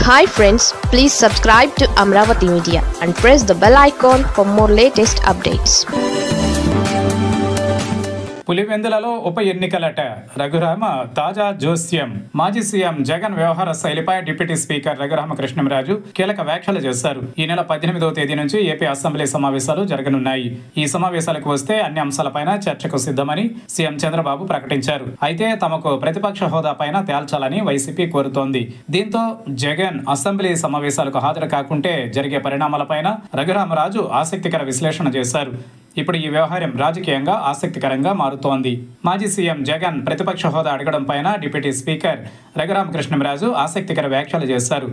Hi friends, please subscribe to Amravati Media and press the bell icon for more latest updates. పులివెందులలో ఉప ఎన్నికలట రఘురామ తాజా జోస్యం. మాజీ CM Jagan వ్యవహార శైలిపై deputy speaker Raghurama Krishnamraju కీలక వ్యాఖ్యలు చేశారు. ఈ నెల 18వ తేదీ నుంచి ఏపీ అసెంబ్లీ సమావేశాలు జరగనున్నాయి. ఈ సమావేశాలకు వస్తే అన్ని అంశాలపైన చర్చకు సిద్ధమని సీఎం చంద్రబాబు ప్రకటించారు. అయితే తమకు ప్రతిపక్ష హోదా పైన తేల్చాలని వైసీపీ కోరుతోంది. దీంతో జగన్ అసెంబ్లీ సమావేశాలకు హాజరు కాకుంటే జరిగే పరిణామాలపైన రఘురామరాజు ఆసక్తికర విశ్లేషణ చేశారు. ఇప్పుడు ఈ వ్యవహారం రాజకీయంగా ఆసక్తికరంగా మారుతోంది. మాజీ సీఎం జగన్ ప్రతిపక్ష హోదా అడగడం పైన డిప్యూటీ స్పీకర్ రఘురామ కృష్ణంరాజు ఆసక్తికర వ్యాఖ్యలు చేశారు.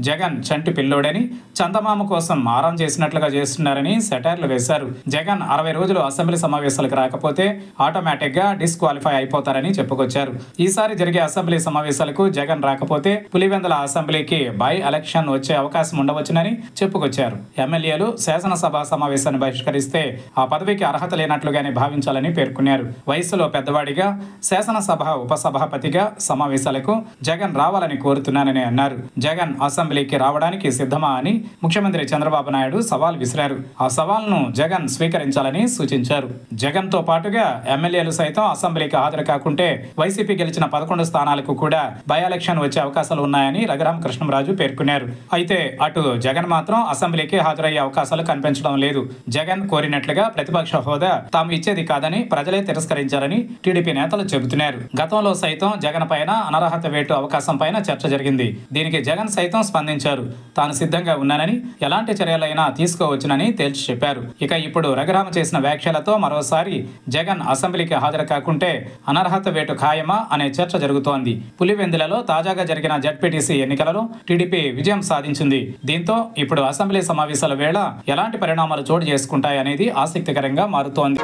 జగన్ చంటి పిల్లోడని, చందమామ కోసం ఆరాం చేసినట్లుగా చేస్తున్నారని సెటైర్లు వేశారు. జగన్ 60 రోజులు అసెంబ్లీ సమావేశాలకు రాకపోతే ఆటోమేటిక్ గా డిస్క్వాలిఫై అయిపోతారని చెప్పుకొచ్చారు. ఈసారి జరిగే అసెంబ్లీ సమావేశాలకు జగన్ రాకపోతే పులివెందుల అసెంబ్లీకి బై ఎలక్షన్ వచ్చే అవకాశం ఉండవచ్చునని చెప్పుకొచ్చారు. ఎమ్మెల్యేలు శాసనసభ సమావేశాన్ని బహిష్కరిస్తే ఆ పదవికి అర్హత లేనట్లుగానే భావించాలని పేర్కొన్నారు. వయసులో పెద్దవాడిగా శాసనసభ ఉపసభాపతిగా సమావేశాలకు జగన్ రావాలని కోరుతున్నానని అన్నారు. జగన్ అసెంబ్లీకి రావడానికి సిద్ధమా అని ముఖ్యమంత్రి చంద్రబాబు నాయుడు సవాల్ విసిరారు. ఆ సవాల్ను జగన్ స్వీకరించాలని సూచించారు. జగన్ తో పాటుగా ఎమ్మెల్యేలు సైతం అసెంబ్లీకి హాజరు కాకుంటే వైసీపీ గెలిచిన 11 స్థానాలకు కూడా బై ఎలక్షన్ వచ్చే అవకాశాలు ఉన్నాయని రఘురామ కృష్ణంరాజు పేర్కొన్నారు. అయితే అటు జగన్ మాత్రం అసెంబ్లీకి హాజరయ్యే అవకాశాలు కనిపించడం లేదు. జగన్ కోరినట్లుగా ప్రతిపక్ష హోదా తాము ఇచ్చేది కాదని ప్రజలే తిరస్కరించారని టీడీపీ నేతలు చెబుతున్నారు. గతంలో సైతం జగన్ పైన అనర్హత వేటు అవకాశం పైన చర్చ జరిగింది. దీనికి జగన్ సైతం స్పందించారు. తాను సిద్ధంగా ఉన్నానని, ఎలాంటి చర్యలైనా తీసుకోవచ్చునని తేల్చి చెప్పారు. ఇక ఇప్పుడు రఘురామ చేసిన వ్యాఖ్యలతో మరోసారి జగన్ అసెంబ్లీకి హాజరు కాకుంటే అనర్హత వేటు ఖాయమా అనే చర్చ జరుగుతోంది. పులివెందులలో తాజాగా జరిగిన జడ్పీటీసీ ఎన్నికలలో టీడీపీ విజయం సాధించింది. దీంతో ఇప్పుడు అసెంబ్లీ సమావేశాల వేళ ఎలాంటి పరిణామాలు చోటు చేసుకుంటాయనేది ఆసక్తికరంగా మారుతోంది.